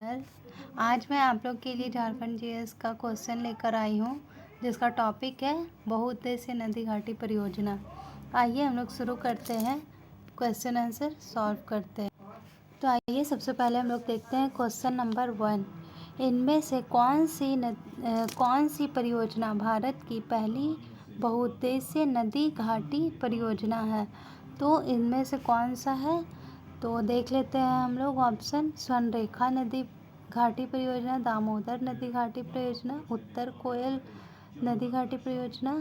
आज मैं आप लोग के लिए झारखंड जीएस का क्वेश्चन लेकर आई हूँ जिसका टॉपिक है बहुउद्देशीय नदी घाटी परियोजना। आइए हम लोग शुरू करते हैं, क्वेश्चन आंसर सॉल्व करते हैं। तो आइए सबसे पहले हम लोग देखते हैं क्वेश्चन नंबर 1। इनमें से कौन सी परियोजना भारत की पहली बहुउद्देशीय नदी घाटी परियोजना है? तो इनमें से कौन सा है? तो देख लेते हैं हम लोग ऑप्शन। स्वर्णरेखा नदी घाटी परियोजना, दामोदर नदी घाटी परियोजना, उत्तर कोयल नदी घाटी परियोजना।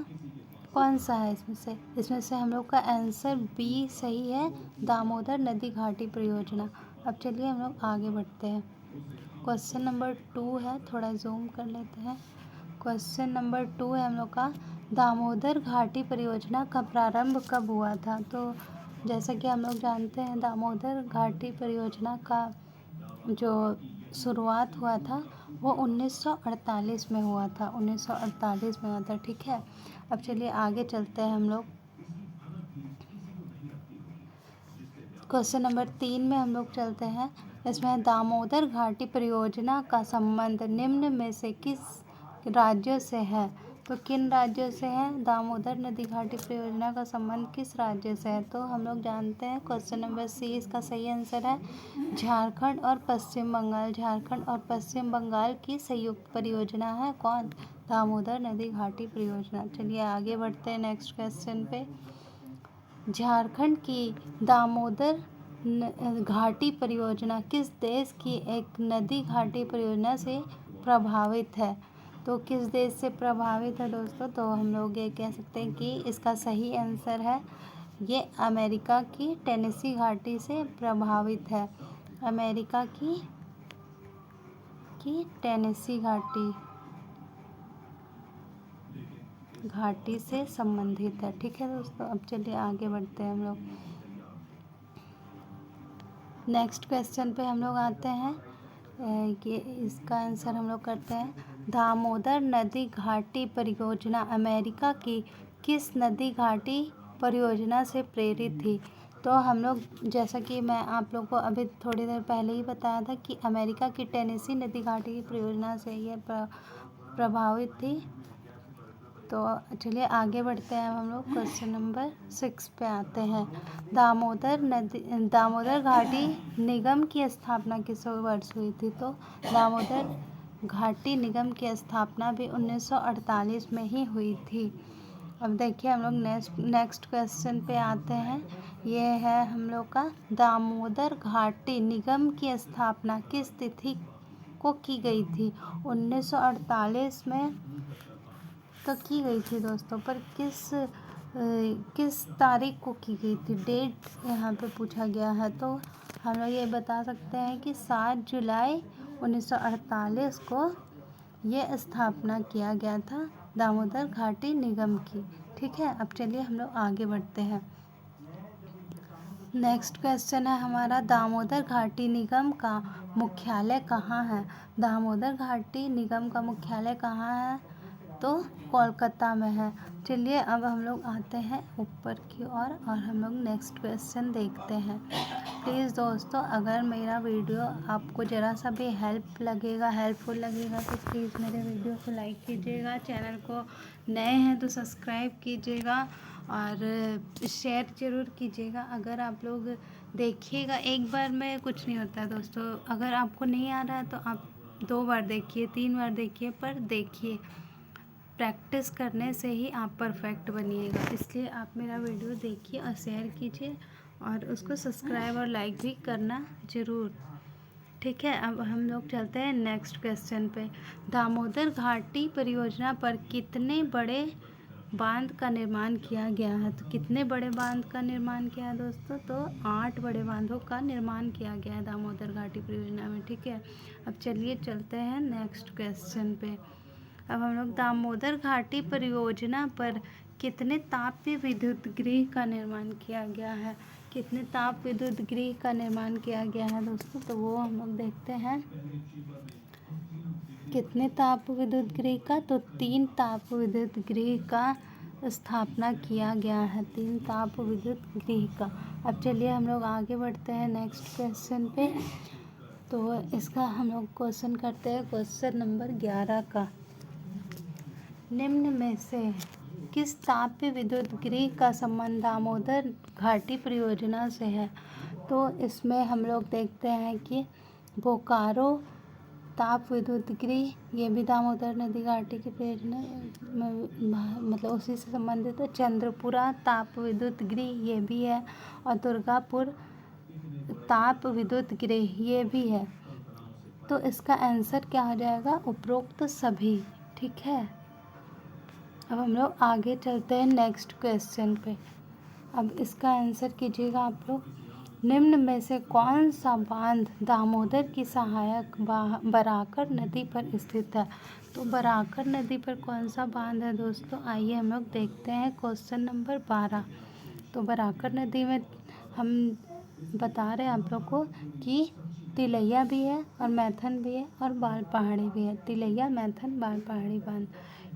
कौन सा है इसमें से हम लोग का आंसर बी सही है, दामोदर नदी घाटी परियोजना। अब चलिए हम लोग आगे बढ़ते हैं। क्वेश्चन नंबर 2 है, थोड़ा जूम कर लेते हैं। क्वेश्चन नंबर 2 है हम लोग का, दामोदर घाटी परियोजना का प्रारंभ कब हुआ था? तो जैसा कि हम लोग जानते हैं, दामोदर घाटी परियोजना का जो शुरुआत हुआ था वो 1948 में हुआ था। 1948 में हुआ था, ठीक है। अब चलिए आगे चलते हैं हम लोग। क्वेश्चन नंबर 3 में हम लोग चलते हैं। इसमें दामोदर घाटी परियोजना का संबंध निम्न में से किस राज्यों से है? तो किन राज्यों से है दामोदर नदी घाटी परियोजना का संबंध, किस राज्य से है? तो हम लोग जानते हैं क्वेश्चन नंबर सी इसका सही आंसर है, झारखंड और पश्चिम बंगाल। झारखंड और पश्चिम बंगाल की संयुक्त परियोजना है कौन? दामोदर नदी घाटी परियोजना। चलिए आगे बढ़ते हैं नेक्स्ट क्वेश्चन पे। झारखंड की दामोदर घाटी परियोजना किस देश की एक नदी घाटी परियोजना से प्रभावित है? तो किस देश से प्रभावित है दोस्तों? तो हम लोग ये कह सकते हैं कि इसका सही आंसर है, ये अमेरिका की टेनेसी घाटी से प्रभावित है। अमेरिका की टेनेसी घाटी से संबंधित है, ठीक है दोस्तों। अब चलिए आगे बढ़ते हैं हम लोग। नेक्स्ट क्वेश्चन पे हम लोग आते हैं कि इसका आंसर हम लोग करते हैं। दामोदर नदी घाटी परियोजना अमेरिका की किस नदी घाटी परियोजना से प्रेरित थी? तो हम लोग, जैसा कि मैं आप लोग को अभी थोड़ी देर पहले ही बताया था कि अमेरिका की टेनेसी नदी घाटी परियोजना से ये प्रभावित थी। तो चलिए आगे बढ़ते हैं हम लोग। क्वेश्चन नंबर 6 पे आते हैं। दामोदर घाटी निगम की स्थापना किस वर्ष हुई थी? तो दामोदर घाटी निगम की स्थापना भी 1948 में ही हुई थी। अब देखिए हम लोग नेक्स्ट क्वेश्चन पे आते हैं। ये है हम लोग का, दामोदर घाटी निगम की स्थापना किस तिथि को की गई थी? 1948 में तो की गई थी दोस्तों, पर किस तारीख को की गई थी? डेट यहाँ पे पूछा गया है। तो हम लोग ये बता सकते हैं कि 7 जुलाई 1948 को ये स्थापना किया गया था दामोदर घाटी निगम की, ठीक है। अब चलिए हम लोग आगे बढ़ते हैं। नेक्स्ट क्वेश्चन है हमारा, दामोदर घाटी निगम का मुख्यालय कहाँ है? दामोदर घाटी निगम का मुख्यालय कहाँ है? तो कोलकाता में है। चलिए अब हम लोग आते हैं ऊपर की ओर और हम लोग नेक्स्ट क्वेश्चन देखते हैं। प्लीज़ दोस्तों, अगर मेरा वीडियो आपको ज़रा सा भी हेल्पफुल लगेगा तो प्लीज़ मेरे वीडियो को लाइक कीजिएगा, चैनल को नए हैं तो सब्सक्राइब कीजिएगा और शेयर ज़रूर कीजिएगा। अगर आप लोग देखिएगा, एक बार में कुछ नहीं होता दोस्तों। अगर आपको नहीं आ रहा है तो आप 2 बार देखिए, 3 बार देखिए, पर देखिए। प्रैक्टिस करने से ही आप परफेक्ट बनिएगा। इसलिए आप मेरा वीडियो देखिए और शेयर कीजिए और उसको सब्सक्राइब और लाइक भी करना ज़रूर, ठीक है। अब हम लोग चलते हैं नेक्स्ट क्वेश्चन पे। दामोदर घाटी परियोजना पर कितने बड़े बांध का निर्माण किया गया है? तो कितने बड़े बांध का निर्माण किया है दोस्तों? तो 8 बड़े बांधों का निर्माण किया गया है दामोदर घाटी परियोजना में, ठीक है। अब चलिए चलते हैं नेक्स्ट क्वेश्चन पे। अब हम लोग, दामोदर घाटी परियोजना पर कितने ताप विद्युत गृह का निर्माण किया गया है? कितने ताप विद्युत गृह का निर्माण किया गया है दोस्तों? तो वो हम लोग देखते हैं। कितने ताप विद्युत गृह का? तो 3 ताप विद्युत गृह का स्थापना किया गया है, 3 ताप विद्युत गृह का। अब चलिए हम लोग आगे बढ़ते हैं नेक्स्ट क्वेश्चन पे। तो इसका हम लोग क्वेश्चन करते हैं क्वेश्चन नंबर 11 का। निम्न में से किस ताप विद्युत गृह का संबंध दामोदर घाटी परियोजना से है? तो इसमें हम लोग देखते हैं कि बोकारो ताप विद्युत गृह ये भी दामोदर नदी घाटी की परियोजना मतलब उसी से संबंधित है। चंद्रपुरा ताप विद्युत गृह ये भी है और दुर्गापुर ताप विद्युत गृह ये भी है। तो इसका आंसर क्या हो जाएगा? उपरोक्त सभी। ठीक है, अब हम लोग आगे चलते हैं नेक्स्ट क्वेश्चन पे। अब इसका आंसर कीजिएगा आप लोग। निम्न में से कौन सा बांध दामोदर की सहायक बराकर नदी पर स्थित है? तो बराकर नदी पर कौन सा बांध है दोस्तों? आइए हम लोग देखते हैं क्वेश्चन नंबर 12। तो बराकर नदी में हम बता रहे हैं आप लोग को कि तिलैया भी है और मैथन भी है और बाल पहाड़ी भी है। तिलैया, मैथन, बाल पहाड़ी बांध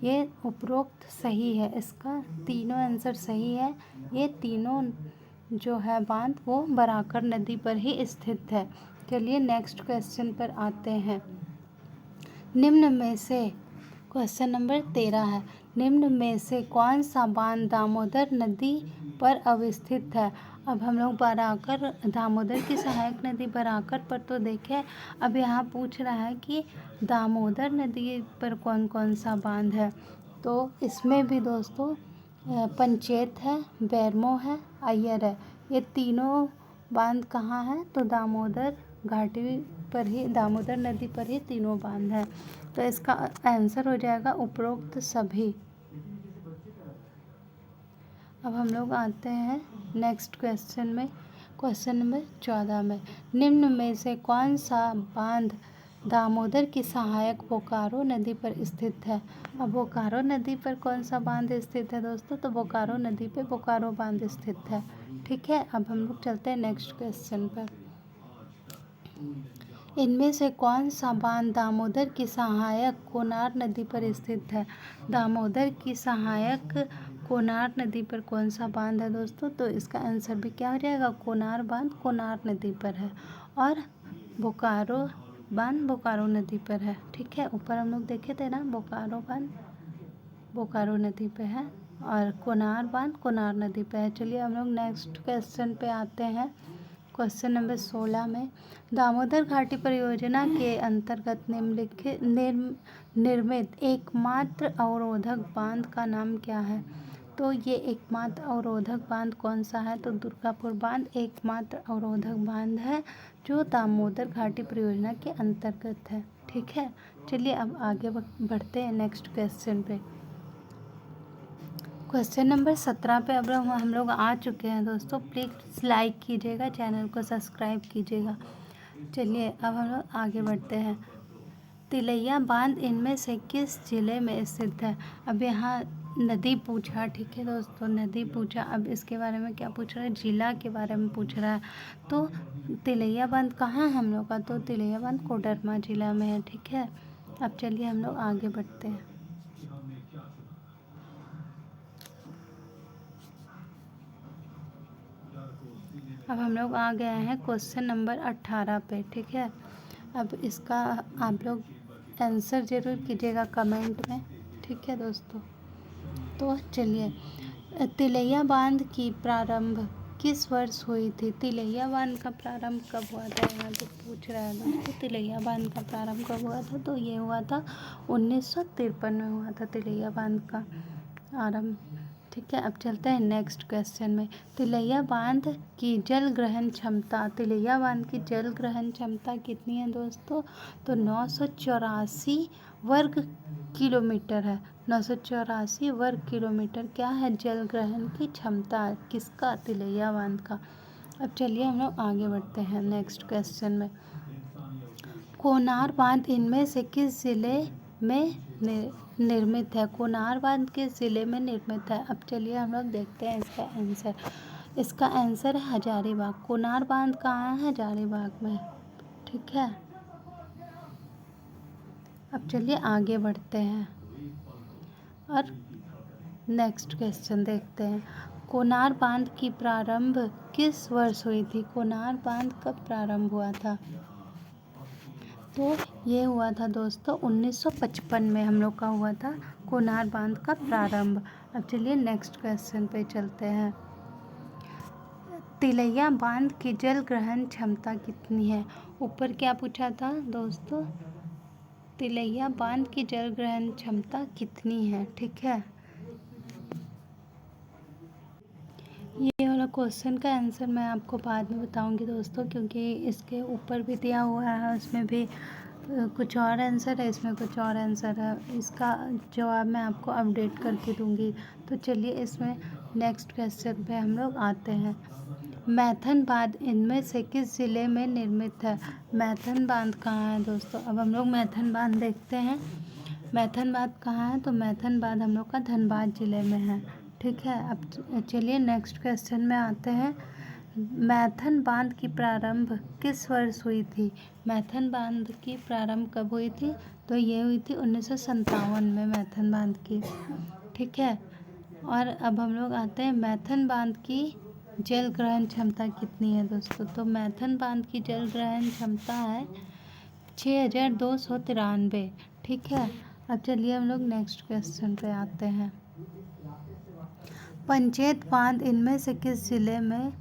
ये उपरोक्त सही है। इसका तीनों आंसर सही है। ये तीनों जो है बांध वो बराकर नदी पर ही स्थित है। चलिए नेक्स्ट क्वेश्चन पर आते हैं। निम्न में से क्वेश्चन नंबर 13 है। निम्न में से कौन सा बांध दामोदर नदी पर अवस्थित है? अब हम लोग बराकर दामोदर की सहायक नदी बराकर पर तो देखें। अब यहाँ पूछ रहा है कि दामोदर नदी पर कौन कौन सा बांध है। तो इसमें भी दोस्तों पंचेत है, बैरमो है, अय्यर है। ये तीनों बांध कहाँ है? तो दामोदर घाटी पर ही, दामोदर नदी पर ही तीनों बांध हैं। तो इसका आंसर हो जाएगा उपरोक्त सभी। अब हम लोग आते हैं नेक्स्ट क्वेश्चन में, क्वेश्चन नंबर 14 में। निम्न में से कौन सा बांध दामोदर की सहायक बोकारो नदी पर स्थित है? अब बोकारो नदी पर कौन सा बांध स्थित है दोस्तों? तो बोकारो नदी पे बोकारो बांध स्थित है। ठीक है, अब हम लोग चलते हैं नेक्स्ट क्वेश्चन पर। इनमें से कौन सा बांध दामोदर की सहायक कोनार नदी पर स्थित है? दामोदर की सहायक कोनार नदी पर कौन सा बांध है दोस्तों? तो इसका आंसर भी क्या हो जाएगा? कोनार बांध कोनार नदी पर है और बोकारो बांध बोकारो नदी पर है। ठीक है, ऊपर हम लोग देखे थे ना, बोकारो बांध बोकारो नदी पे है और कोनार बांध कोनार नदी पे है। चलिए हम लोग नेक्स्ट क्वेश्चन पे आते हैं। क्वेश्चन नंबर 16 में दामोदर घाटी परियोजना के अंतर्गत निम्नलिखित निर्मित एकमात्र अवरोधक बांध का नाम क्या है? तो ये एकमात्र अवरोधक बांध कौन सा है? तो दुर्गापुर बांध एकमात्र अवरोधक बांध है जो दामोदर घाटी परियोजना के अंतर्गत है। ठीक है, चलिए अब आगे बढ़ते हैं नेक्स्ट क्वेश्चन पे। क्वेश्चन नंबर 17 पे अब हम लोग आ चुके हैं दोस्तों। प्लीज़ लाइक कीजिएगा, चैनल को सब्सक्राइब कीजिएगा। चलिए अब हम लोग आगे बढ़ते हैं। तिलैया बांध इनमें से किस जिले में स्थित है? अब यहाँ नदी पूछा, ठीक है दोस्तों, नदी पूछा। अब इसके बारे में क्या पूछ रहा है? जिला के बारे में पूछ रहा है। तो तिलैया बांध कहाँ है हम लोग का? तो तिलैया बांध कोडरमा जिला में है। ठीक है, अब चलिए हम लोग आगे बढ़ते हैं। अब हम लोग आ गए हैं क्वेश्चन नंबर 18 पे। ठीक है, अब इसका आप लोग आंसर ज़रूर कीजिएगा कमेंट में। ठीक है दोस्तों, तो चलिए तिलैया बांध की प्रारंभ किस वर्ष हुई थी? तिलैया बांध का प्रारंभ कब हुआ था? यहाँ पे पूछ रहा है दोस्तों, तिलैया बांध का प्रारंभ कब हुआ था? तो ये हुआ था 1953 में हुआ था तिलैया बांध का आरंभ। ठीक है, अब चलते हैं नेक्स्ट क्वेश्चन में। तिलैया बांध की जल ग्रहण क्षमता, तिलैया बांध की जल ग्रहण क्षमता कितनी है दोस्तों? तो 984 वर्ग किलोमीटर है। 984 वर्ग किलोमीटर क्या है? जल ग्रहण की क्षमता किसका? तिलैया बांध का। अब चलिए हम लोग आगे बढ़ते हैं नेक्स्ट क्वेश्चन में। कोनार बांध इनमें से किस जिले में निर्मित है? कोनार बांध किस जिले में निर्मित है? अब चलिए हम लोग देखते हैं इसका आंसर। इसका आंसर है हजारीबाग। कोनार बांध कहाँ है? हजारीबाग में। ठीक है, अब चलिए आगे बढ़ते हैं और नेक्स्ट क्वेश्चन देखते हैं। कोनार बांध की प्रारंभ किस वर्ष हुई थी? कोनार बांध कब प्रारंभ हुआ था? तो ये हुआ था दोस्तों 1955 में हम लोग का हुआ था कोनार बांध का प्रारंभ। अब चलिए नेक्स्ट क्वेश्चन पे चलते हैं। तिलैया बांध की जल ग्रहण क्षमता कितनी है? ऊपर क्या पूछा था दोस्तों? तिलैया बांध की जल ग्रहण क्षमता कितनी है? ठीक है, ये वाला क्वेश्चन का आंसर मैं आपको बाद में बताऊंगी दोस्तों, क्योंकि इसके ऊपर भी दिया हुआ है, उसमें भी कुछ और आंसर है, इसमें कुछ और आंसर है। इसका जवाब मैं आपको अपडेट करके दूंगी। तो चलिए इसमें नेक्स्ट क्वेश्चन पे हम लोग आते हैं। मैथन बांध इनमें से किस ज़िले में निर्मित है? मैथन बांध कहाँ है दोस्तों? अब हम लोग मैथन बांध देखते हैं। मैथन बांध कहाँ है? तो मैथन बांध हम लोग का धनबाद ज़िले में है। ठीक है, अब चलिए नेक्स्ट क्वेश्चन में आते हैं। मैथन बांध की प्रारंभ किस वर्ष हुई थी? मैथन बांध की प्रारंभ कब हुई थी? तो ये हुई थी 1957 में मैथन बांध की। ठीक है, और अब हम लोग आते हैं मैथन बांध की जल ग्रहण क्षमता कितनी है दोस्तों? तो मैथन बांध की जल ग्रहण क्षमता है 6293। ठीक है, अब चलिए हम लोग नेक्स्ट क्वेश्चन पे आते हैं। पंचेत बांध इनमें से किस जिले में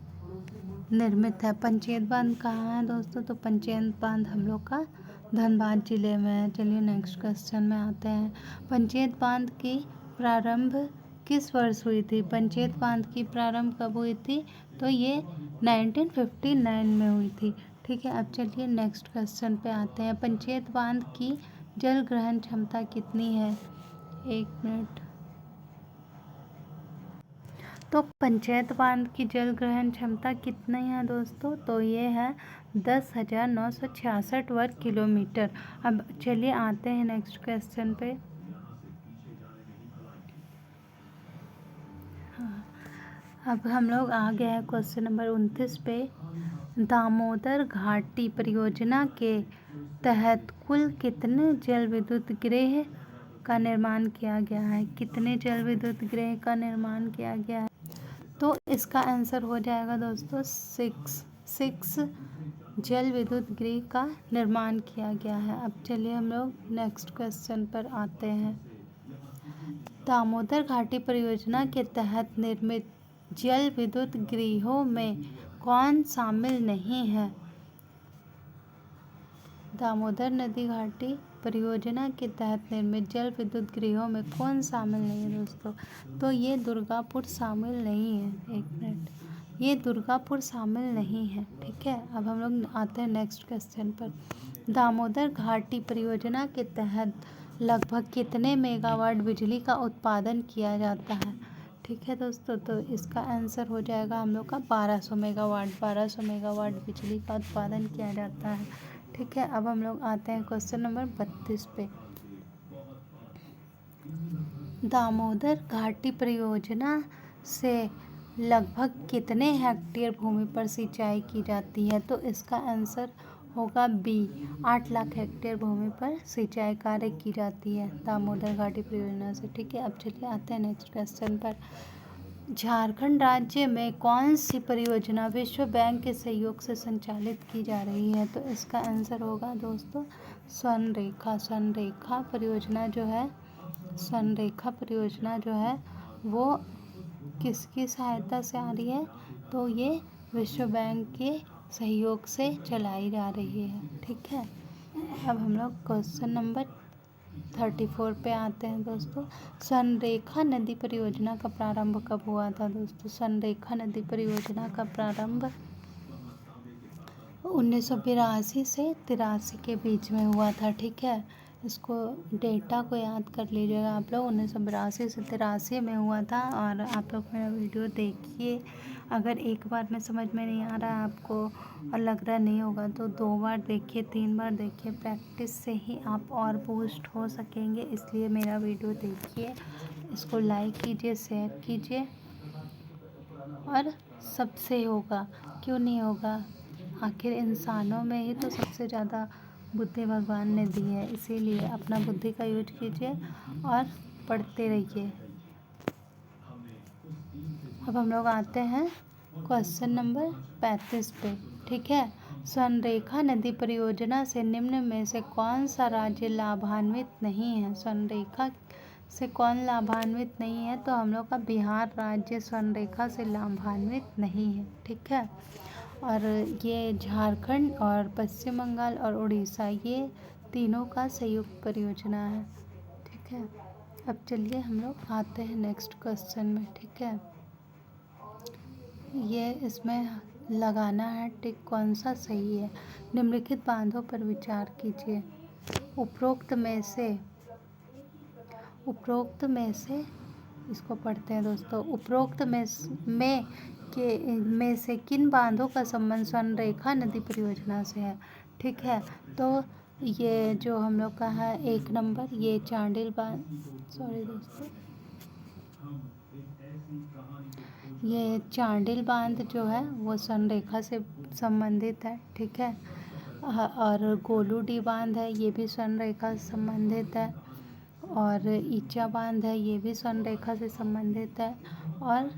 निर्मित है? पंचेत बांध कहाँ है दोस्तों? तो पंचेत बांध हम लोग का धनबाद जिले में है। चलिए नेक्स्ट क्वेश्चन में आते हैं। पंचेत बांध की प्रारंभ किस वर्ष हुई थी? पंचेत बांध की प्रारंभ कब हुई थी? तो ये 1959 में हुई थी। ठीक है, अब चलिए नेक्स्ट क्वेश्चन पे आते हैं। पंचेत बांध की जल ग्रहण क्षमता कितनी है? एक मिनट। तो पंचेत बांध की जल ग्रहण क्षमता कितनी है दोस्तों? तो ये है 10,966 वर्ग किलोमीटर। अब चलिए आते हैं नेक्स्ट क्वेश्चन पे। अब हम लोग आ गए हैं क्वेश्चन नंबर 29 पे। दामोदर घाटी परियोजना के तहत कुल कितने जल विद्युत गृह का निर्माण किया गया है? कितने जल विद्युत गृह का निर्माण किया गया है? तो इसका आंसर हो जाएगा दोस्तों 6 जल विद्युत गृह का निर्माण किया गया है। अब चलिए हम लोग नेक्स्ट क्वेश्चन पर आते हैं। दामोदर घाटी परियोजना के तहत निर्मित जल विद्युत गृहों में कौन शामिल नहीं है? दामोदर नदी घाटी परियोजना के तहत निर्मित जल विद्युत गृहों में कौन शामिल नहीं है दोस्तों? तो ये दुर्गापुर शामिल नहीं है। एक मिनट, ये दुर्गापुर शामिल नहीं है। ठीक है, अब हम लोग आते हैं नेक्स्ट क्वेश्चन पर। दामोदर घाटी परियोजना के तहत लगभग कितने मेगावाट बिजली का उत्पादन किया जाता है? ठीक है दोस्तों, तो इसका आंसर हो जाएगा हम लोग का 1200 मेगावाट। 1200 मेगावाट बिजली का उत्पादन किया जाता है। ठीक है, अब हम लोग आते हैं क्वेश्चन नंबर 32 पे। दामोदर घाटी परियोजना से लगभग कितने हेक्टेयर भूमि पर सिंचाई की जाती है? तो इसका आंसर होगा बी, 8 लाख हेक्टेयर भूमि पर सिंचाई कार्य की जाती है दामोदर घाटी परियोजना से। ठीक है, अब चलिए आते हैं नेक्स्ट क्वेश्चन पर। झारखंड राज्य में कौन सी परियोजना विश्व बैंक के सहयोग से संचालित की जा रही है? तो इसका आंसर होगा दोस्तों स्वर्णरेखा। स्वर्णरेखा परियोजना जो है, स्वर्णरेखा परियोजना जो है वो किसकी सहायता से आ रही है? तो ये विश्व बैंक के सहयोग से चलाई जा रही है। ठीक है, अब हम लोग क्वेश्चन नंबर 34 पे आते हैं दोस्तों। स्वर्णरेखा नदी परियोजना का प्रारंभ कब हुआ था दोस्तों? स्वर्णरेखा नदी परियोजना का प्रारंभ 1982 से 83 के बीच में हुआ था। ठीक है, इसको डेटा को याद कर लीजिएगा आप लोग। 1982 से 83 में हुआ था। और आप लोग मेरा वीडियो देखिए। अगर एक बार में समझ में नहीं आ रहा है आपको और लग रहा नहीं होगा तो 2 बार देखिए, 3 बार देखिए। प्रैक्टिस से ही आप और बूस्ट हो सकेंगे, इसलिए मेरा वीडियो देखिए, इसको लाइक कीजिए, शेयर कीजिए। और सबसे होगा, क्यों नहीं होगा? आखिर इंसानों में ही तो सबसे ज़्यादा बुद्धि भगवान ने दी है, इसीलिए अपना बुद्धि का यूज कीजिए और पढ़ते रहिए। अब हम लोग आते हैं क्वेश्चन नंबर 35 पे। ठीक है, स्वर्णरेखा नदी परियोजना से निम्न में से कौन सा राज्य लाभान्वित नहीं है? स्वर्णरेखा से कौन लाभान्वित नहीं है? तो हम लोग का बिहार राज्य स्वर्णरेखा से लाभान्वित नहीं है। ठीक है, और ये झारखंड और पश्चिम बंगाल और उड़ीसा, ये तीनों का संयुक्त परियोजना है। ठीक है, अब चलिए हम लोग आते हैं नेक्स्ट क्वेश्चन में। ठीक है, ये इसमें लगाना है टिक कौन सा सही है। निम्नलिखित बांधों पर विचार कीजिए। उपरोक्त में से इसको पढ़ते हैं दोस्तों। उपरोक्त में से किन बांधों का संबंध स्वर्णरेखा नदी परियोजना से है? ठीक है, तो ये जो हम लोग का है 1 नंबर, ये चांडिल बांध, सॉरी दोस्तों, ये चांडिल बांध जो है वो स्वर्णरेखा से संबंधित है। ठीक है, और गोलूडी बांध है, ये भी स्वर्णरेखा से संबंधित है, और ईचा बांध है, ये भी स्वर्णरेखा से संबंधित है, और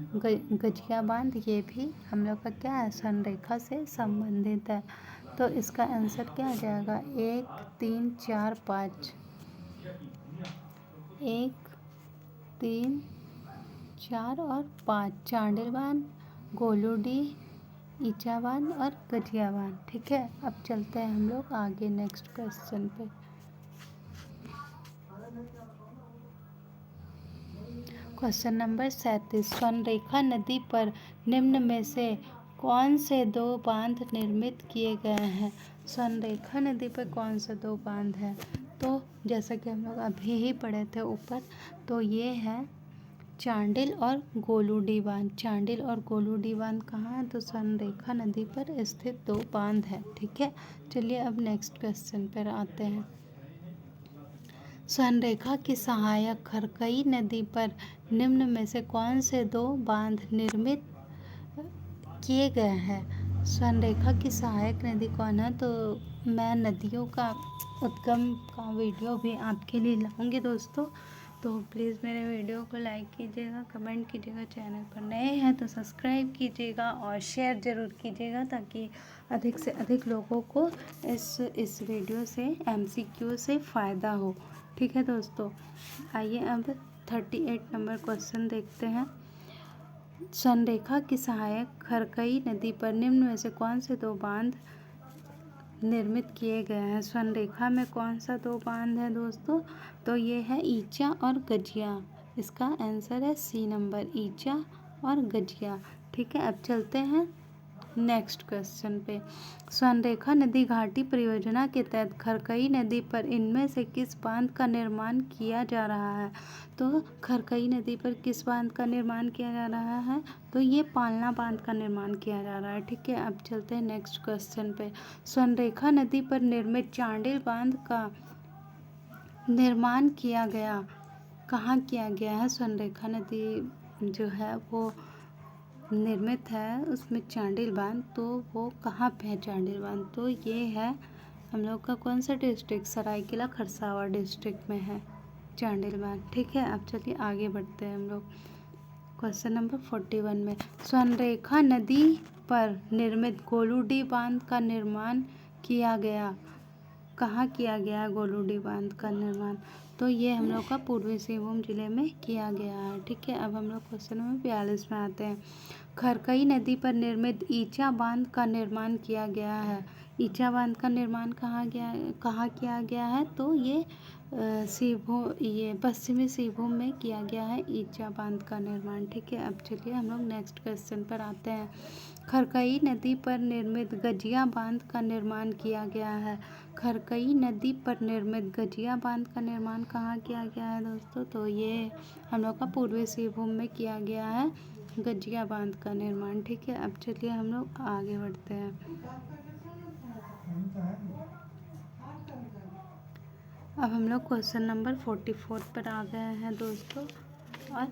गजिया बांध, ये भी हम लोग का क्या है, स्वर्णरेखा से संबंधित है। तो इसका आंसर क्या आ जाएगा? 1 3 4 5, 1 3 4 और 5, चांडिल बांध, गोलूडी, ईचा बांध और गजिया बांध। ठीक है, अब चलते हैं हम लोग आगे नेक्स्ट क्वेश्चन पे। क्वेश्चन नंबर 37, स्वर्णरेखा नदी पर निम्न में से कौन से 2 बांध निर्मित किए गए हैं? स्वर्णरेखा नदी पर कौन से 2 बांध हैं? तो जैसा कि हम लोग अभी ही पढ़े थे ऊपर, तो ये है चांडिल और गोलूडी बांध। चांडिल और गोलूडी बांध कहाँ है? तो स्वर्णरेखा नदी पर स्थित 2 बांध है। ठीक है, चलिए अब नेक्स्ट क्वेश्चन पर आते हैं। स्वर्णरेखा की सहायक खरकई नदी पर निम्न में से कौन से 2 बांध निर्मित किए गए हैं? स्वर्णरेखा की सहायक नदी कौन है? तो मैं नदियों का उद्गम का वीडियो भी आपके लिए लाऊंगी दोस्तों, तो प्लीज़ मेरे वीडियो को लाइक कीजिएगा, कमेंट कीजिएगा, चैनल पर नए हैं तो सब्सक्राइब कीजिएगा और शेयर ज़रूर कीजिएगा, ताकि अधिक से अधिक लोगों को इस वीडियो से MCQ से फ़ायदा हो। ठीक है दोस्तों, आइए अब 38 नंबर क्वेश्चन देखते हैं। स्वर्णरेखा की सहायक खरकई नदी पर निम्न में से कौन से 2 बांध निर्मित किए गए हैं? स्वर्णरेखा में कौन सा 2 बांध है दोस्तों? तो ये है ईचा और गजिया। इसका आंसर है C नंबर, ईचा और गजिया। ठीक है, अब चलते हैं नेक्स्ट क्वेश्चन पे। स्वर्णरेखा नदी घाटी परियोजना के तहत खरकई नदी पर इनमें से किस बांध का निर्माण किया जा रहा है? तो खरकई नदी पर किस बांध का निर्माण किया जा रहा है? तो ये पालना बांध का निर्माण किया जा रहा है। ठीक है, अब चलते हैं नेक्स्ट क्वेश्चन पे। स्वर्णरेखा नदी पर निर्मित चांडिल बांध का निर्माण किया गया, कहाँ किया गया है? स्वर्णरेखा नदी जो है वो निर्मित है, उसमें चांडिल बांध, तो वो कहाँ पे है चांडिल बांध? तो ये है हम लोग का कौन सा डिस्ट्रिक्ट? सरायकेला खरसावां डिस्ट्रिक्ट में है चांडिल बांध। ठीक है, अब चलिए आगे बढ़ते हैं हम लोग क्वेश्चन नंबर 41 में। स्वर्णरेखा नदी पर निर्मित गोलूडी बांध का निर्माण किया गया, कहाँ किया गया है गोलूडी बांध का निर्माण? तो ये हम लोग का पूर्वी सिंहभूम जिले में किया गया है। ठीक है, अब हम लोग क्वेश्चन नंबर 42 में आते हैं। खरकई नदी पर निर्मित ईचा बांध का निर्माण किया गया है। ईचा बांध का निर्माण कहाँ किया गया है? तो ये पश्चिमी सिंहभूम में किया गया है ईचा बांध का निर्माण। ठीक है, अब चलिए हम लोग नेक्स्ट क्वेश्चन पर आते हैं। खरकई नदी पर निर्मित गजिया बांध का निर्माण किया गया है। खरकई नदी पर निर्मित गजिया बांध का निर्माण कहाँ किया गया है दोस्तों? तो ये हम लोग का पूर्वी सिंहभूम में किया गया है गजिया बांध का निर्माण। ठीक है, अब चलिए हम लोग आगे बढ़ते हैं। अब हम लोग क्वेश्चन नंबर 44 पर आ गए हैं दोस्तों, और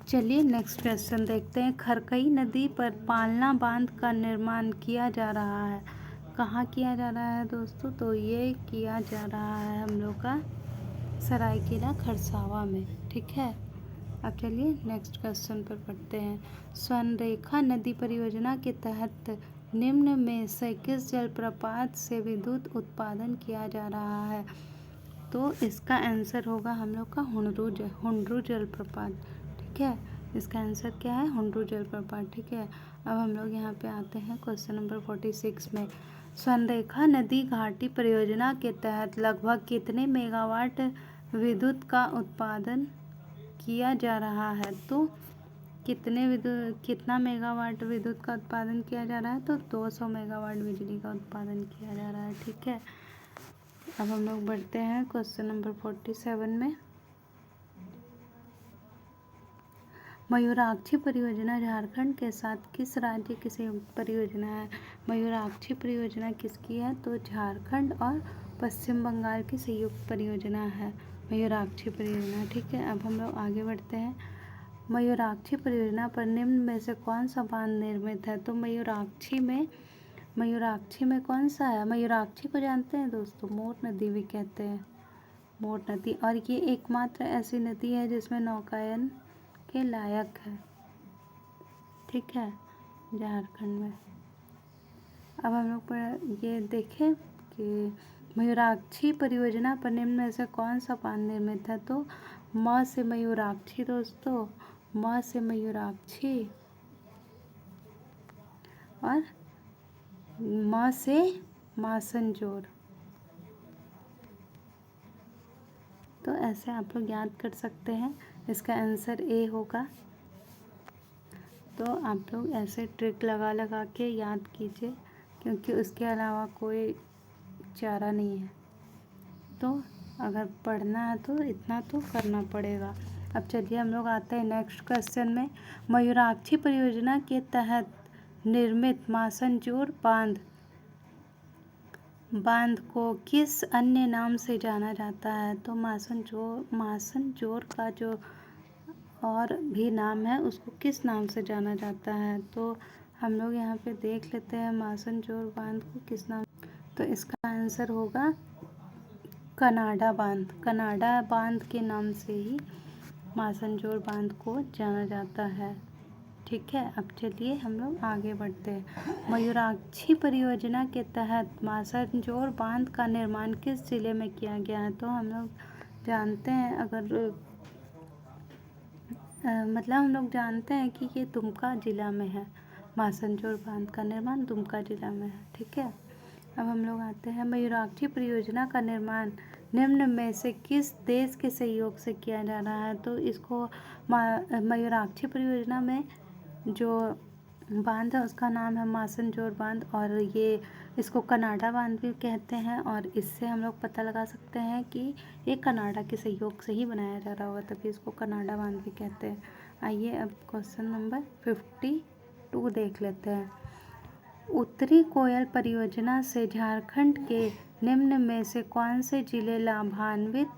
चलिए नेक्स्ट क्वेश्चन देखते हैं। खरकई नदी पर पालना बांध का निर्माण किया जा रहा है, कहाँ किया जा रहा है दोस्तों? तो ये किया जा रहा है हम लोग का सरायकेला खरसावां में। ठीक है, अब चलिए नेक्स्ट क्वेश्चन पर पढ़ते हैं। स्वर्णरेखा नदी परियोजना के तहत निम्न में से किस जलप्रपात से विद्युत उत्पादन किया जा रहा है? तो इसका आंसर होगा हम लोग का हुंड्रू जलप्रपात। ठीक है, इसका आंसर क्या है? हुंड्रू जलप्रपात। ठीक है, अब हम लोग यहाँ पे आते हैं क्वेश्चन नंबर 46 में। स्वर्णरेखा नदी घाटी परियोजना के तहत लगभग कितने मेगावाट विद्युत का उत्पादन किया जा रहा है? तो कितना मेगावाट विद्युत का उत्पादन किया जा रहा है? तो 200 मेगावाट बिजली का उत्पादन किया जा रहा है। ठीक है, अब हम लोग बढ़ते हैं क्वेश्चन नंबर 47 में। मयूराक्षी परियोजना झारखंड के साथ किस राज्य की संयुक्त परियोजना है? मयूराक्षी परियोजना किसकी है? तो झारखंड और पश्चिम बंगाल की संयुक्त परियोजना है मयूराक्षी परियोजना। ठीक है, अब हम लोग आगे बढ़ते हैं। मयूराक्षी परियोजना पर निम्न में से कौन सा बांध निर्मित है? तो मयूराक्षी में कौन सा है? मयूराक्षी को जानते हैं दोस्तों? मोर नदी भी कहते हैं, मोर नदी। और ये एकमात्र ऐसी नदी है जिसमें नौकायन के लायक है। ठीक है, झारखंड में। अब हम लोग ये देखें कि मयूराक्षी परियोजना पर निम्न में से कौन सा बांध निर्मित है? तो म से मयूराक्षी दोस्तों, म से मयूराक्षी और म से मासनजोर। तो ऐसे आप लोग याद कर सकते हैं, इसका आंसर ए होगा। तो आप लोग ऐसे ट्रिक लगा लगा के याद कीजिए, क्योंकि उसके अलावा कोई चारा नहीं है। तो अगर पढ़ना है तो इतना तो करना पड़ेगा। अब चलिए हम लोग आते हैं नेक्स्ट क्वेश्चन में। मयूराक्षी परियोजना के तहत निर्मित मासनजोर बांध को किस अन्य नाम से जाना जाता है? तो मासनजोर का जो और भी नाम है उसको किस नाम से जाना जाता है? तो हम लोग यहाँ पे देख लेते हैं मासनजोर बांध को किस नाम। तो इसका आंसर होगा कनाडा बांध। कनाडा बांध के नाम से ही मासनजोर बांध को जाना जाता है। ठीक है, अब चलिए हम लोग आगे बढ़ते हैं। मयूराक्षी परियोजना के तहत मासनजोर बांध का निर्माण किस जिले में किया गया है? तो हम लोग जानते हैं, हम लोग जानते हैं कि ये दुमका जिला में है। मासनजोर बांध का निर्माण दुमका जिला में है। ठीक है, अब हम लोग आते हैं। मयूराक्षी परियोजना का निर्माण निम्न में से किस देश के सहयोग से किया जा रहा है? तो इसको मयूराक्षी परियोजना में जो बांध है उसका नाम है मासनजोर बांध, और ये इसको कनाडा बांध भी कहते हैं। और इससे हम लोग पता लगा सकते हैं कि ये कनाडा के सहयोग से ही बनाया जा रहा होगा, तभी इसको कनाडा बांध भी कहते हैं। आइए अब क्वेश्चन नंबर 52 देख लेते हैं। उत्तरी कोयल परियोजना से झारखंड के निम्न में से कौन से जिले लाभान्वित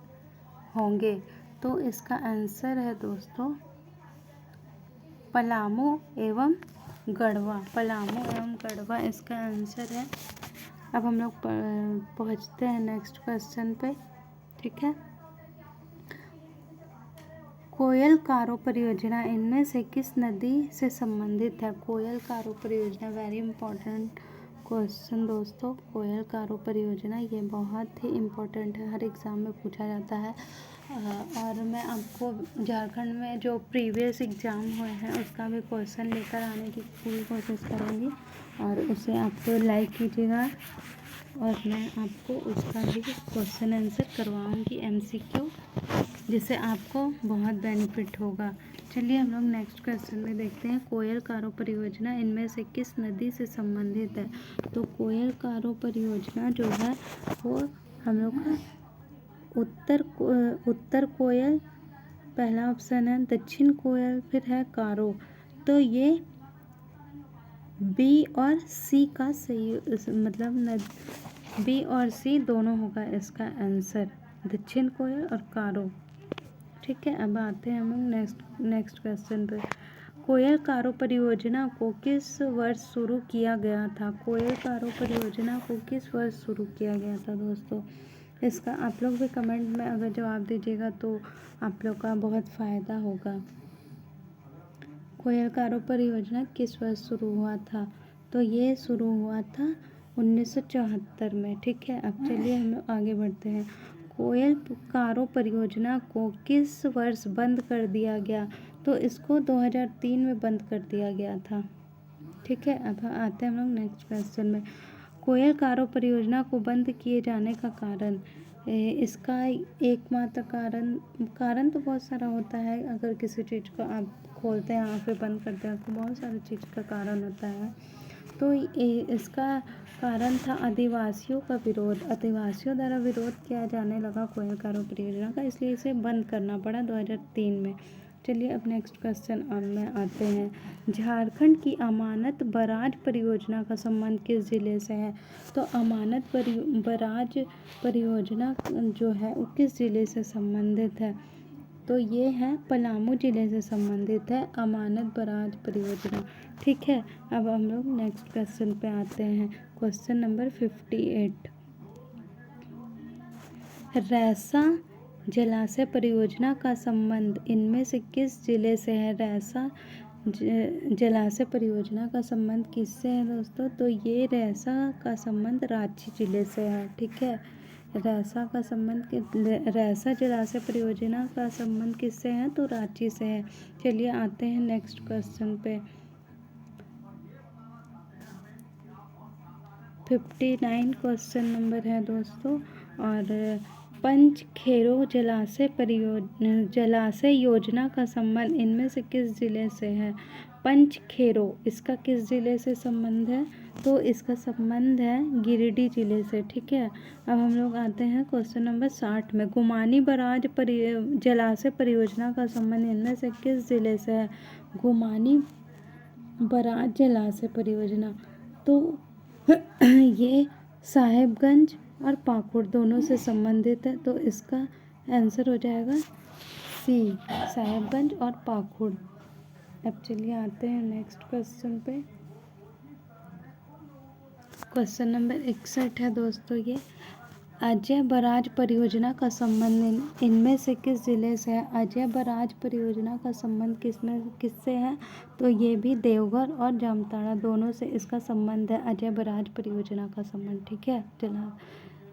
होंगे? तो इसका आंसर है दोस्तों पलामू एवं गढ़वा। पलामू एवं गढ़वा इसका आंसर है। अब हम लोग पहुँचते हैं नेक्स्ट क्वेश्चन पे। ठीक है, कोयल कारो परियोजना इनमें से किस नदी से संबंधित है? कोयल कारो परियोजना, वेरी इंपॉर्टेंट क्वेश्चन दोस्तों। कोयल कारो परियोजना ये बहुत ही इम्पोर्टेंट है, हर एग्ज़ाम में पूछा जाता है। और मैं आपको झारखंड में जो प्रीवियस एग्ज़ाम हुए हैं उसका भी क्वेश्चन लेकर आने की पूरी कोशिश करूँगी, और उसे आप लाइक कीजिएगा, और मैं आपको उसका भी क्वेश्चन आंसर करवाऊँगी MCQ, जिससे आपको बहुत बेनिफिट होगा। चलिए हम लोग नेक्स्ट क्वेश्चन में देखते हैं। कोयल कारो परियोजना इनमें से किस नदी से संबंधित है? तो कोयल कारो परियोजना जो है वो हम लोग का उत्तर कोयल पहला ऑप्शन है, दक्षिण कोयल फिर है कारो। तो ये बी और सी का सही, बी और सी दोनों होगा इसका आंसर, दक्षिण कोयल और कारो। ठीक है, अब आते हैं हम लोग नेक्स्ट क्वेश्चन पे। कोयल कारो परियोजना को किस वर्ष शुरू किया गया था? कोयल कारो परियोजना को किस वर्ष शुरू किया गया था दोस्तों? इसका आप लोग भी कमेंट में अगर जवाब दीजिएगा तो आप लोग का बहुत फ़ायदा होगा। कोयल कारो परियोजना किस वर्ष शुरू हुआ था? तो ये शुरू हुआ था 1974 में। ठीक है, अब चलिए हम लोग आगे बढ़ते हैं। कोयल कारो परियोजना को किस वर्ष बंद कर दिया गया? तो इसको 2003 में बंद कर दिया गया था। ठीक है, अब आते हैं हम लोग नेक्स्ट क्वेश्चन में। कोयल कारो परियोजना को बंद किए जाने का कारण, इसका एकमात्र कारण तो बहुत सारा होता है। अगर किसी चीज़ को आप खोलते हैं या फिर बंद करते हैं तो बहुत सारी चीज़ का कारण होता है। तो इसका कारण था आदिवासियों का विरोध। आदिवासियों द्वारा विरोध किया जाने लगा कोयल कारो परियोजना का, इसलिए इसे बंद करना पड़ा 2003 में। चलिए अब नेक्स्ट क्वेश्चन में आते हैं। झारखंड की अमानत बराज परियोजना का संबंध किस जिले से है? तो अमानत बराज परियोजना जो है वो किस जिले से संबंधित है? तो ये है पलामू जिले से संबंधित है अमानत बराज परियोजना। ठीक है, अब हम लोग नेक्स्ट क्वेश्चन पे आते हैं। Question number 58। रैसा जलाशय परियोजना का संबंध इनमें से किस जिले से है? रैसा जलाशय परियोजना का संबंध किससे है दोस्तों? तो ये रैसा का संबंध रांची जिले से है। ठीक है, रैसा जलाशय परियोजना का संबंध किससे है? तो रांची से है। चलिए आते हैं नेक्स्ट क्वेश्चन पे। 59 क्वेश्चन नंबर है दोस्तों। और पंचखेरो जलाशय योजना का संबंध इनमें से किस जिले से है? पंचखेरो, इसका किस जिले से संबंध है? तो इसका संबंध है गिरिडीह जिले से। ठीक है, अब हम लोग आते हैं क्वेश्चन नंबर 60 में। गुमानी बराज जलाशय परियोजना का संबंध इनमें से किस जिले से है? गुमानी बराज जलाशय परियोजना तो ये साहेबगंज और पाकुड़ दोनों से संबंधित है। तो इसका आंसर हो जाएगा सी, साहेबगंज और पाकुड़। अब चलिए आते हैं नेक्स्ट क्वेश्चन पे। क्वेश्चन नंबर 61 है दोस्तों ये। अजय बराज परियोजना का संबंध इनमें से किस जिले से है? अजय बराज परियोजना का संबंध किससे है? तो ये भी देवघर और जामताड़ा दोनों से इसका संबंध है, अजय बराज परियोजना का संबंध। ठीक है,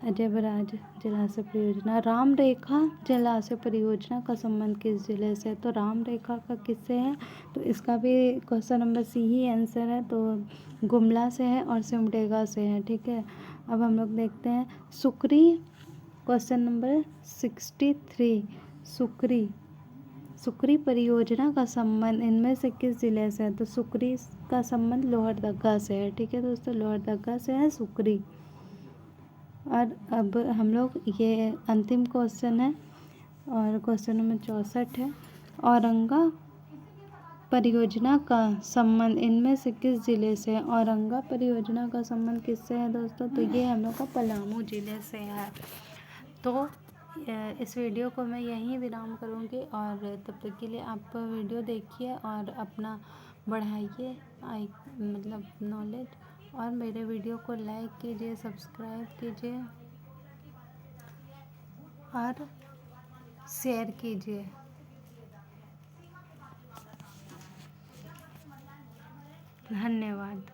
अजय बराज जलाशय परियोजना। राम रेखा जलाशय परियोजना का संबंध किस जिले से? तो राम रेखा का किससे है? तो इसका भी क्वेश्चन नंबर सी ही आंसर है। तो गुमला से है और सिमडेगा से है। ठीक है, अब हम लोग देखते हैं सुकरी। Question number 63। सुकरी परियोजना का संबंध इनमें से किस जिले से है? तो सुकरी का संबंध लोहरदगा से है। ठीक है दोस्तों, लोहरदगा से है सुकरी। और अब हम लोग ये अंतिम क्वेश्चन है और क्वेश्चन नंबर 64 है। औरंगा परियोजना का संबंध इनमें से किस जिले से है? औरंगा परियोजना का संबंध किससे है दोस्तों? तो ये हम लोग का पलामू जिले से है। तो इस वीडियो को मैं यहीं विराम करूँगी और तब तक के लिए आप वीडियो देखिए और अपना बढ़ाइए मतलब नॉलेज, और मेरे वीडियो को लाइक कीजिए, सब्सक्राइब कीजिए और शेयर कीजिए। धन्यवाद।